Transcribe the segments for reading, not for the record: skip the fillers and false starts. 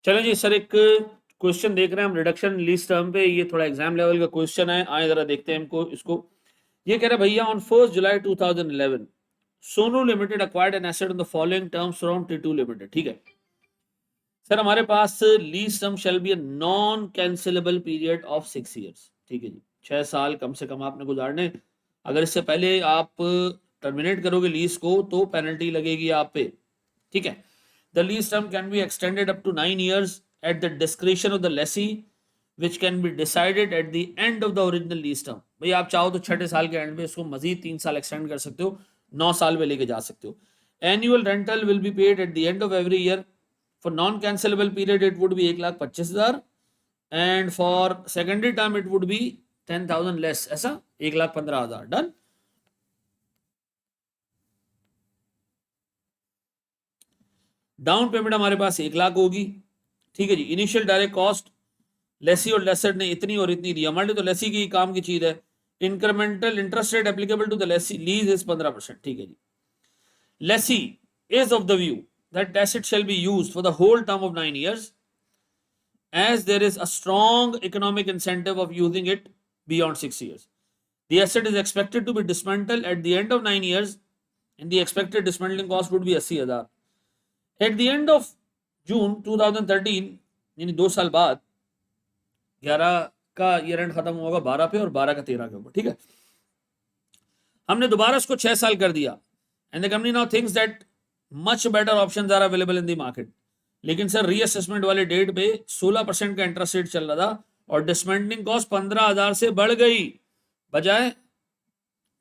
चलो जी सर, एक क्वेश्चन देख रहे हैं हम रिडक्शन लीज टर्म पे। ये थोड़ा एग्जाम लेवल का क्वेश्चन है, आए जरा देखते हैं हमको इसको। ये कह रहा है भैया, on 1 July 2011 Sonu limited acquired an asset on the following terms from टी2 लिमिटेड। ठीक है सर, हमारे पास lease term shall be a non cancellable period of 6 years. ठीक है जी, 6 साल कम से कम आपने गुजारने। अगर इससे पहले आप टर्मिनेट करोगे लीज को तो पेनल्टी लगेगी आप पे। ठीक है, the lease term can be extended up to 9 years at the discretion of the lessee, which can be decided at the end of the original lease term। भाई आप चाहो तो छठे साल के एंड में इसको मजीद 3 साल एक्सटेंड कर सकते हो, 9 साल में लेके जा सकते हो। Annual rental will be paid at the end of every year. For non cancellable period it would be 1,25,000 and for secondary term it would be 10,000 less, ऐसा 1,15,000। डन। डाउन पेमेंट हमारे पास 1,00,000 होगी। ठीक है जी, इनिशियल डायरेक्ट कॉस्ट लेसी और लेसेट ने इतनी और इतनी दी। मान लो तो लेसी की काम की चीज है। Incremental interest rate applicable to the lessee lease is 15%। ठीक है जी, lessee is of the view that asset shall be used for the whole term of 9 years as there is a strong economic incentive of using it beyond 6 years. The asset is expected to be dismantled at the end of 9 years and the expected dismantling cost would be 80,000. At the end of June 2013, यानी 2 साल बाद 11 का year and खत्म होगा 12 पे और 12 का 13 के ऊपर। ठीक है, हमने दोबारा इसको 6 साल कर दिया। And the company now thinks that much better options are available in the market. लेकिन सर रीअसेसमेंट वाले डेट पे 16% का इंटरेस्ट रेट चल रहा था और डिसमेंटलिंग कॉस्ट 15,000 से बढ़ गई। बजाय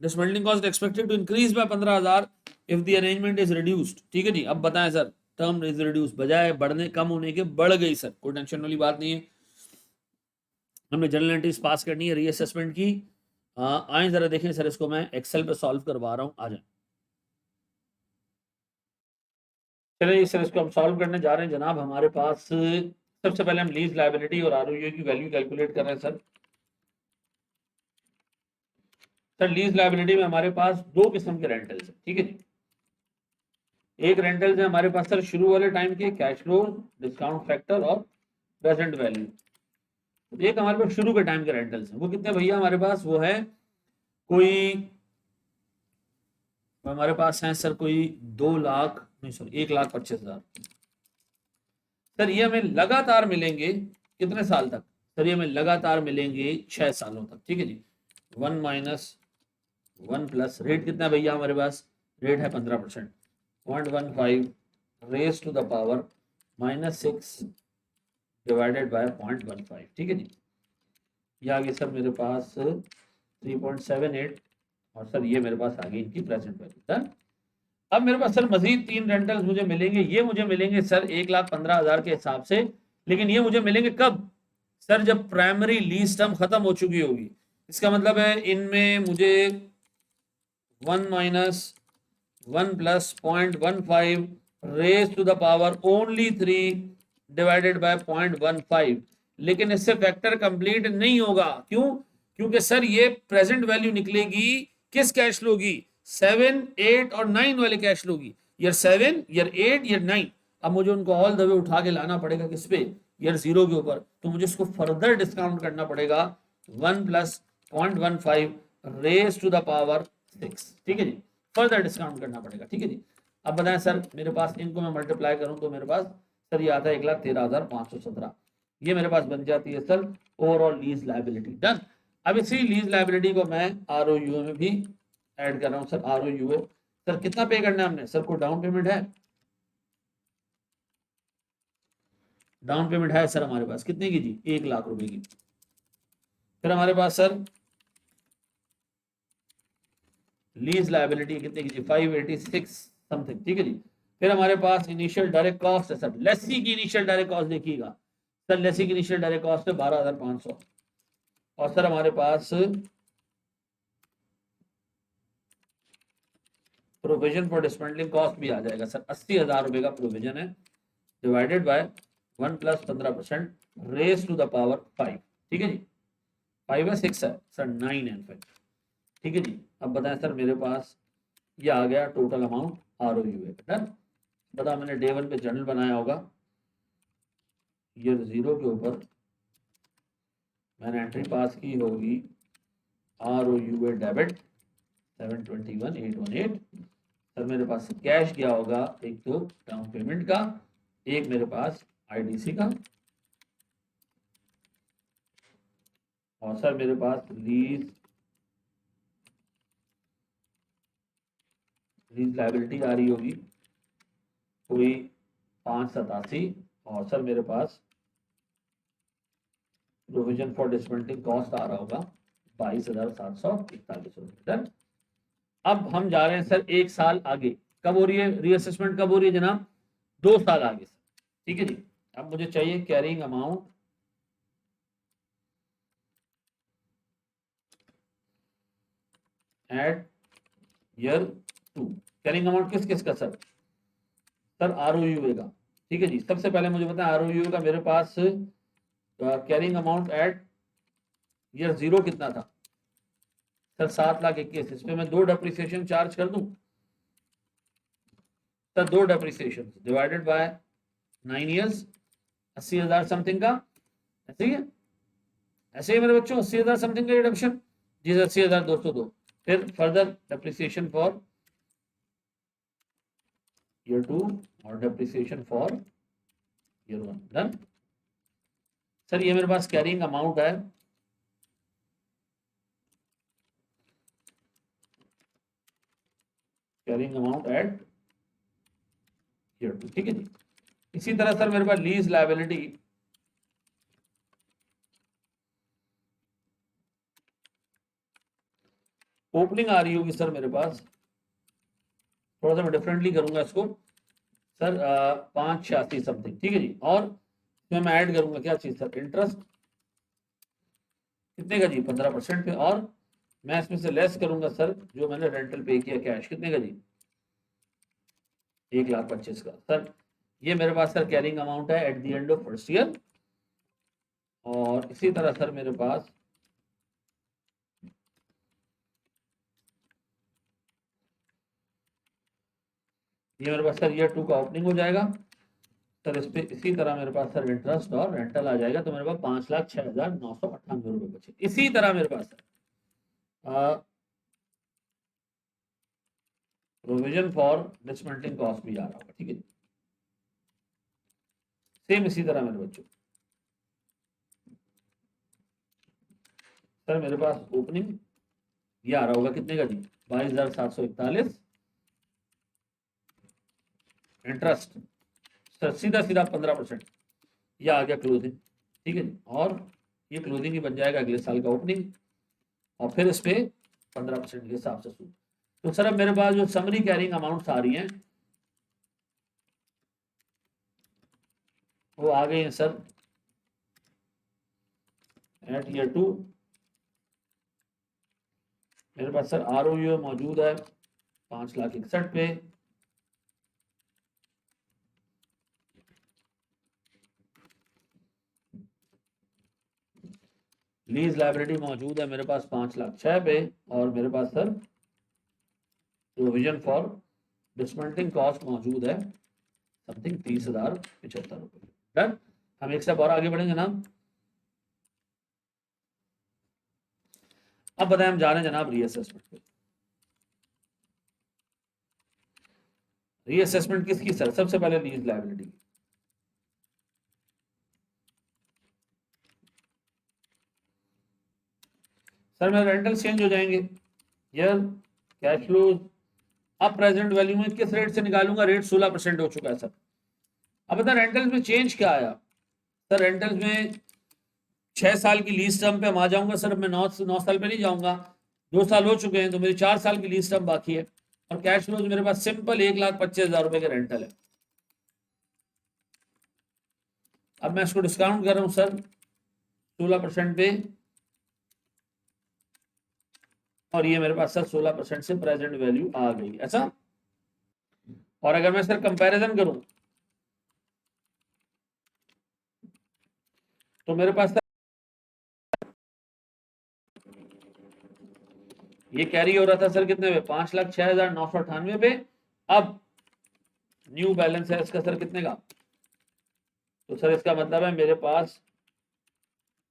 dismantling cost expected to increase by 15,000 if the arrangement is reduced. ठीक है जी, अब बताएं सर, टर्म इज रिड्यूस, बजाय बढ़ने कम होने के बढ़ गई। सर कोई टेंशन वाली बात नहीं है, हमने जनरल एंट्रीज पास करनी है रीअसेसमेंट की। आए जरा देखें सर, इसको मैं एक्सेल पे सॉल्व करवा रहा हूं, आ जाए। चलिए सर, इसको हम सॉल्व करने जा रहे हैं जनाब। हमारे पास सबसे पहले हम लीज लायबिलिटी और आरओयू की वैल्यू कैलकुलेट कर रहे हैं सर। सर लीज लायबिलिटी में हमारे पास दो किस्म के रेंटल्स हैं। ठीक है जी, एक रेंटल्स है हमारे पास सर शुरू वाले टाइम के, कैश फ्लो, डिस्काउंट फैक्टर और प्रेजेंट वैल्यू। एक हमारे पास शुरू के टाइम के रेंटल्स हैं। वो कितने भैया हमारे पास? वो है कोई, हमारे पास है सर कोई 2 लाख नहीं सॉरी 1,25,000। सर ये हमें लगातार मिलेंगे कितने साल तक? सर ये हमें लगातार मिलेंगे 6 सालों तक। ठीक है जी, 1 माइनस 1 प्लस रेट कितना भैया हमारे पास? रेट है 15%, 0.15 raise to the power -6 divided by 0.15। ठीक है जी, ये आ गई सर मेरे पास 3.78 और सर ये मेरे पास आ गई इनकी प्रेजेंट वैल्यू। डन। अब मेरे पास सर मजीद 3 रेंटल्स मुझे मिलेंगे। ये मुझे मिलेंगे सर 1,15,000 के हिसाब से, लेकिन ये मुझे मिलेंगे कब? सर जब प्राइमरी लीज टर्म खत्म हो चुकी होगी। इसका मतलब है इनमें मुझे 1 minus 1 plus 0.15 raise to the power only 3 divided by 0.15। लेकिन इससे फैक्टर कंप्लीट नहीं होगा। क्यों? क्योंकि सर ये प्रेजेंट वैल्यू निकलेगी किस कैश फ्लो की? 7, 8 और 9 वाले कैश फ्लो की। Year 7, year 8, year 9। अब मुझे उनको ऑल द वे उठा के लाना पड़ेगा किस पे? ईयर 0 के ऊपर। तो मुझे इसको फर्दर डिस्काउंट करना पड़ेगा 1 plus 0.15 raise to the power 6। ठीक है जी, फर्दर डिस्काउंट करना पड़ेगा। ठीक है जी, अब बताएं सर, मेरे पास इनको मैं मल्टीप्लाई करूं तो मेरे पास सर ये आता है 1,13,517। ये मेरे पास बन जाती है sir overall lease liability. Done. अब इसी लीज लायबिलिटी को मैं आरओयू में भी ऐड कर रहा हूं। सर आरओयू है सर, कितना पे करना है हमने? सर को डाउन पेमेंट है, डाउन पेमेंट है सर हमारे पास कितने की जी? 1,00,000 रुपए की। फिर हमारे पास सर लीज लायबिलिटी कितने की जी? 586 समथिंग। ठीक है जी, फिर हमारे पास इनिशियल डायरेक्ट कॉस्ट है सर। लेसी की इनिशियल डायरेक्ट कॉस्ट देखिएगा सर, लेसी की इनिशियल डायरेक्ट कॉस्ट है 12,500 और सर हमारे पास प्रोविजन फॉर डिसमेंटलिंग कॉस्ट भी आ जाएगा सर। 80,000 रुपए का प्रोविजन है divided by 1 plus 15% raise to the power 5। ठीक है जी, 5 है 6 है सर 9 एंड 5। ठीक है जी, अब बताएं सर मेरे पास ये आ गया टोटल अमाउंट आरओयू है। डन। बता मैंने डे 1 पे जर्नल बनाया होगा। ईयर 0 के ऊपर मैंने एंट्री पास की होगी ROU डेबिट 721,818। सर मेरे पास कैश गया होगा, एक तो डाउन पेमेंट का, एक मेरे पास IDC का, और सर मेरे पास लीज लायबिलिटी आ रही होगी कोई 587, और सर मेरे पास प्रोविजन फॉर डिसमेंटलिंग कॉस्ट आ रहा होगा 22,741 रुपये। डन। अब हम जा रहे हैं सर 1 साल आगे। कब हो रही है रीअसेसमेंट, कब हो रही है जनाब? 2 साल आगे सर। ठीक है जी। अब मुझे चाहिए carrying amount at year 2। Carrying amount किस किस का सर? सर ROU का। ठीक है जी। सबसे पहले मुझे बताएं ROU का मेरे पास कैरिंग अमाउंट एट ईयर 0 कितना था सर? 7,21,000। इसमें मैं 2 डेप्रिसिएशन चार्ज कर दूं sir? 2 depreciation divided by 9 years, 80,000 something का। ऐसे ही है, ऐसे ही मेरे बच्चों 80,000 समथिंग का रिडक्शन जी सर, 80,202। फिर फर्दर डेप्रिसिएशन फॉर ईयर 2 और depreciation for year 1। Done. Sir ये मेरे पास कैरिंग अमाउंट है, कैरिंग अमाउंट एट ईयर 2। ठीक है जी। इसी तरह सर मेरे पास लीज लायबिलिटी ओपनिंग आ रही होगी सर मेरे पास, थोड़ा सा मैं डिफरेंटली करूंगा इसको सर, 586 समथिंग। ठीक है जी। और इसमें मैं ऐड करूंगा क्या चीज सर? इंटरेस्ट कितने का जी? 15% पे। और मैं इसमें से लेस करूंगा सर जो मैंने रेंटल पे किया कैश, कितने का जी? 1,25,000 का। सर ये मेरे पास सर कैरिंग अमाउंट है at the end of first year. और इसी तरह सर मेरे पास ये मेरे पास सर ईयर 2 का ओपनिंग हो जाएगा सर। इस पे इसी तरह मेरे पास सर इंटरेस्ट और रेंटल आ जाएगा, तो मेरे पास 5,06,998 रुपए बचे। इसी तरह मेरे पास प्रोविजन फॉर डिसमेंटलिंग कॉस्ट भी आ रहा होगा। ठीक है, सेम इसी तरह मेरे बच्चों सर मेरे पास ओपनिंग ये आ रहा होगा कितने का जी? 22,741। इंटरेस्ट सर सीधा सीधा 15%, ये आ गया क्लोजिंग। ठीक है जी। और ये क्लोजिंग ही बन जाएगा अगले साल का ओपनिंग, और फिर इस पे 15% के हिसाब से सूद। तो सर अब मेरे पास जो समरी कैरिंग अमाउंट्स आ रही हैं वो आ गई हैं सर एट ईयर 2। मेरे पास सर ROU मौजूद है 5,61,000 पे। लीज लाइबिलिटी मौजूद है मेरे पास 5,06,000 पे। और मेरे पास sir provision for dismantling cost मौजूद है समथिंग 30,075 रुपये। डन। हम एक स्टेप और आगे बढ़ेंगे ना। अब बताएं हम जा रहे हैं जनाब रीअसेसमेंट पे। रीअसेसमेंट किसकी सर? सबसे पहले लीज लायबिलिटी। सर मेरे रेंटल चेंज हो जाएंगे यार, कैश फ्लो। अब प्रेजेंट वैल्यू में किस रेट से निकालूंगा? रेट 16% हो चुका है सर। अब बता रेंटल्स में चेंज क्या आया सर? रेंटल्स में 6 साल की लीज टर्म पे हम आ जाऊंगा सर। मैं 9 साल पे नहीं जाऊंगा, 2 साल हो चुके हैं, तो मेरी 4 साल की लीज टर्म बाकी है। और कैश फ्लो मेरे पास सिंपल 1,25,000 रुपए के रेंटल है। अब मैं इसको डिस्काउंट कर रहा हूं सर 16% पे, और ये मेरे पास सर 16% से प्रेजेंट वैल्यू आ गई ऐसा। और अगर मैं सर कंपैरिजन करूं तो मेरे पास ये कैरी हो रहा था सर कितने पे? 5,06,998 पे। अब न्यू बैलेंस है इसका सर कितने का? तो सर इसका मतलब है मेरे पास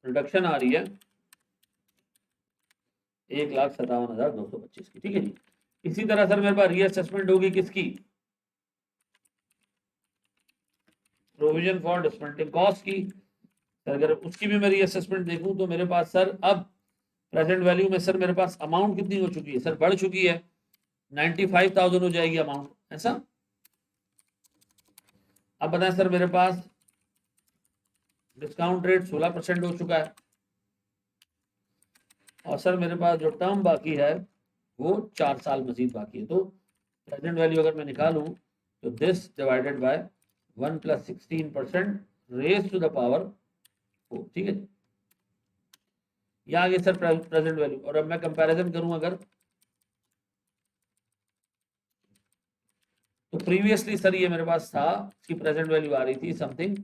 रिडक्शन आ रही है 1,57,225 की। ठीक है जी। इसी तरह सर मेरे पास रीअसेसमेंट होगी किसकी, प्रोविजन फॉर डिस्मेंटलिंग कॉस्ट की। अगर उसकी भी मैं रीअसेसमेंट देखूं तो मेरे पास सर अब प्रेजेंट वैल्यू में सर मेरे पास अमाउंट कितनी हो चुकी है, सर बढ़ चुकी है, 95,000 हो जाएगी अमाउंट, ऐसा। अब बताएं सर मेरे पास डिस्काउंट रेट 16% हो चुका है, और सर मेरे पास जो टर्म बाकी है वो 4 साल मजीद बाकी है। तो प्रेजेंट वैल्यू अगर मैं निकालूं तो this divided by 1 + 16% raise to the power 4। ठीक है, ये आ गई सर प्रेजेंट वैल्यू। और अब मैं कंपैरिजन करूं अगर, तो प्रीवियसली सर ये मेरे पास था कि प्रेजेंट वैल्यू आ रही थी समथिंग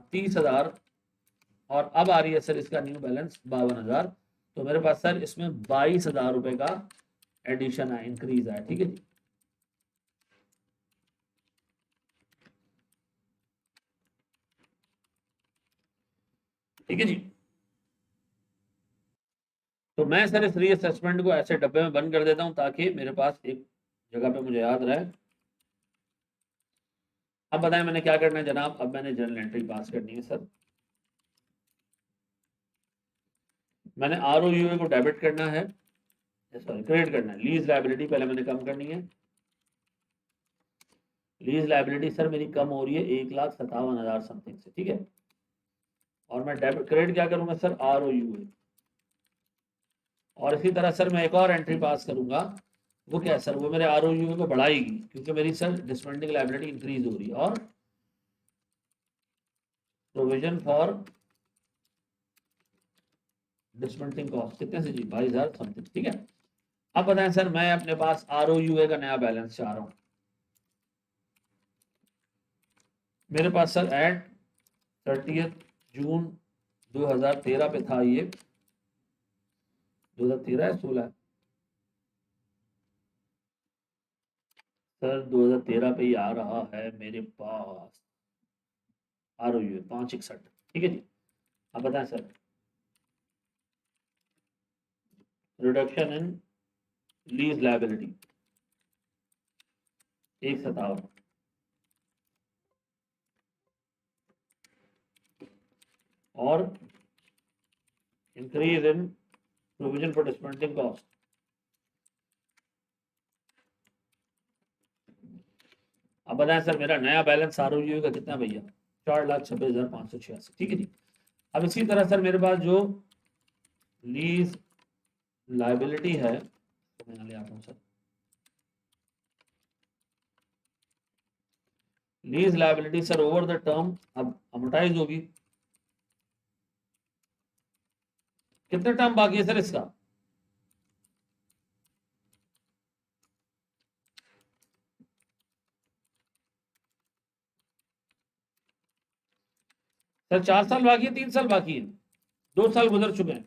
30,000, और अब आ रही है सर इसका न्यू बैलेंस 52,000। तो मेरे पास सर इसमें 22,000 रुपए का एडिशन है, इंक्रीज है। ठीक है जी। ठीक है जी। तो मैं सर इस रीअसेसमेंट को ऐसे डब्बे में बंद कर देता हूं ताकि मेरे पास एक जगह पे मुझे याद रहे। अब बताएं मैंने क्या करना है जनाब, अब मैंने जर्नल एंट्री पास करनी है सर। मैंने ROUA को डेबिट करना है, सॉरी क्रेडिट करना है। लीज लायबिलिटी पहले मैंने कम करनी है। लीज लायबिलिटी सर मेरी कम हो रही है 1,57,000 समथिंग से। ठीक है, और मैं डेबिट क्रेडिट क्या करूंगा सर, ROUA। और इसी तरह सर मैं एक और एंट्री पास करूंगा, वो क्या है सर, वो मेरे ROUA को बढ़ाएगी क्योंकि मेरी सर डिस्मेंटलिंग लायबिलिटी इंक्रीज हो रही है। और प्रोविजन फॉर डिस्मेंटलिंग कॉस्ट कितने से जी, 22,000 समथिंग। ठीक है, अब बताएं सर मैं अपने पास ROUA का नया बैलेंस चाह रहा हूं। मेरे पास सर एट 30 जून 2013 पे था, ये 2013 है 16 सर 2013 पे ही आ रहा है मेरे पास ROUA 561। ठीक है जी। अब बताएं sir reduction in lease liability 157, और increase in provision for dismantling cost. अब बताएं सर मेरा नया बैलेंस ROUA का कितना भैया, 4,26,586। ठीक है जी। अब इसी तरह सर मेरे पास जो लीज लायबिलिटी है, तो मैं ले आता हूँ sir, lease liability sir over the term अब अमोर्टाइज होगी। कितने टर्म बाकी है सर इसका, सर 4 साल बाकी है, 3 साल बाकी है, 2 साल गुजर चुके हैं।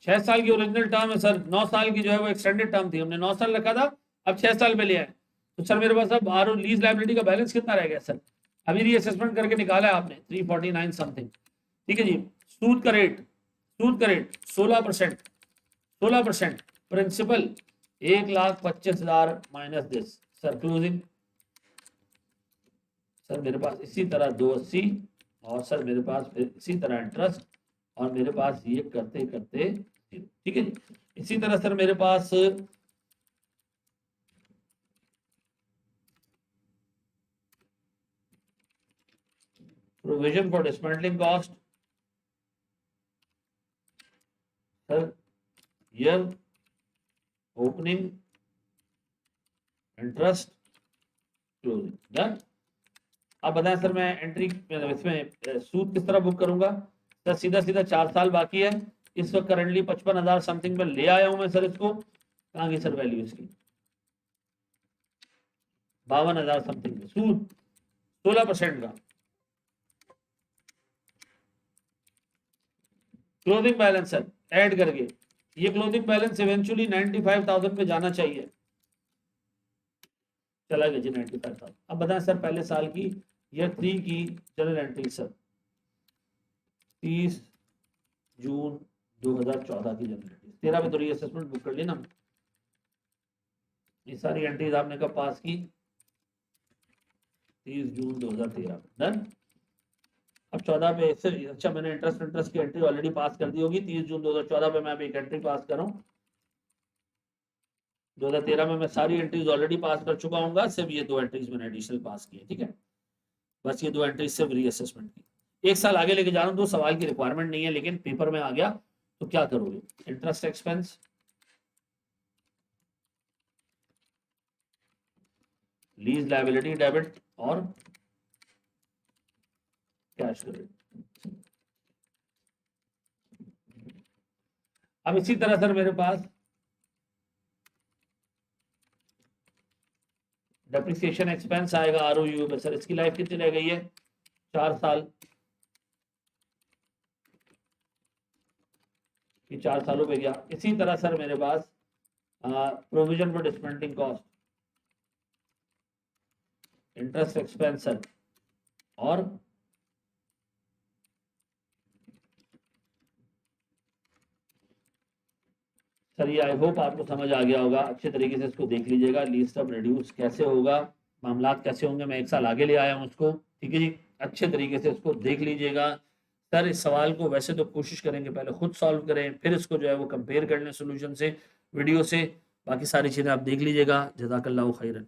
6 साल की ओरिजिनल टर्म है सर, 9 साल की जो है वो एक्सटेंडेड टर्म थी, हमने 9 साल रखा था, अब 6 साल पे लिया है। तो सर मेरे पास अब आर लीज लायबिलिटी का बैलेंस कितना रह गया सर, अभी रीअसेसमेंट करके निकाला है आपने 349 समथिंग। ठीक है जी। सूद का रेट, सूद का rate 16%, 16%। Principal 1,25,000 minus this sir closing. Sir मेरे पास इसी तरह 280, और सर मेरे पास फिर इसी तरह इंटरेस्ट, और मेरे पास ये करते करते, ठीक है जी। इसी तरह सर मेरे पास provision for dismantling cost sir, year opening, interest, closing, done. अब बताएं सर मैं एंट्री इसमें सूद किस तरह बुक करूंगा, सर सीधा सीधा 4 साल बाकी है, इस वक्त करंटली 55,000 समथिंग में ले आया हूं मैं सर इसको, कहाँ गई सर वैल्यू इसकी, 52,000 समथिंग में, सूद 16% का। क्लोजिंग बैलेंस सर ऐड करके, ये क्लोजिंग बैलेंस इवेंचुअली 95,000 पे जाना चाहिए, चला गया जी 95,000। अब बताएं सर पहले साल की ईयर 3 की जनरल एंट्री सर 30 जून 2014 की जनरल एंट्री। 13 में तो रीअसेसमेंट बुक कर ली ना, ये सारी एंट्रीज आपने कब पास की? 30 जून 2013 में। डन। अब 14 पे से अच्छा मैंने इंटरेस्ट की एंट्री ऑलरेडी पास कर दी होगी। 30 जून 2014 पे मैं अभी एक एंट्री पास कर रहा हूँ। 2013 में मैं सारी एंट्रीज ऑलरेडी पास कर चुका हूँ, सिर्फ ये 2 एंट्रीज मैंने एडिशनल पास की है। ठीक है, बस ये 2 एंट्रीज सिर्फ रीअसेसमेंट की। एक साल आगे लेके जा रहा हूँ तो सवाल की रिक्वायरमेंट नहीं है, लेकिन पेपर में आ गया तो क्या करोगे? Interest expense, lease liability debit और कैश क्रेडिट। अब इसी तरह सर मेरे पास डेप्रिसिएशन एक्सपेंस आएगा आरओयू में। सर इसकी लाइफ कितनी रह गई है? 4 साल। ये 4 सालों पे गया। इसी तरह सर मेरे पास provision for discounting cost, interest expense sir, और सर ये आई होप आपको समझ आ गया होगा। अच्छे तरीके से इसको देख लीजिएगा, लीस्ट अब रिड्यूस कैसे होगा, मामलात कैसे होंगे, मैं एक साल आगे ले आया हूँ उसको। ठीक है जी, अच्छे तरीके से इसको देख लीजिएगा। सर इस सवाल को वैसे तो कोशिश करेंगे पहले खुद सॉल्व करें, फिर इसको जो है वो कंपेयर कर लें सोल्यूशन से, वीडियो से। बाकी सारी चीज़ें आप देख लीजिएगा। जज़ाकल्लाहु खैरन।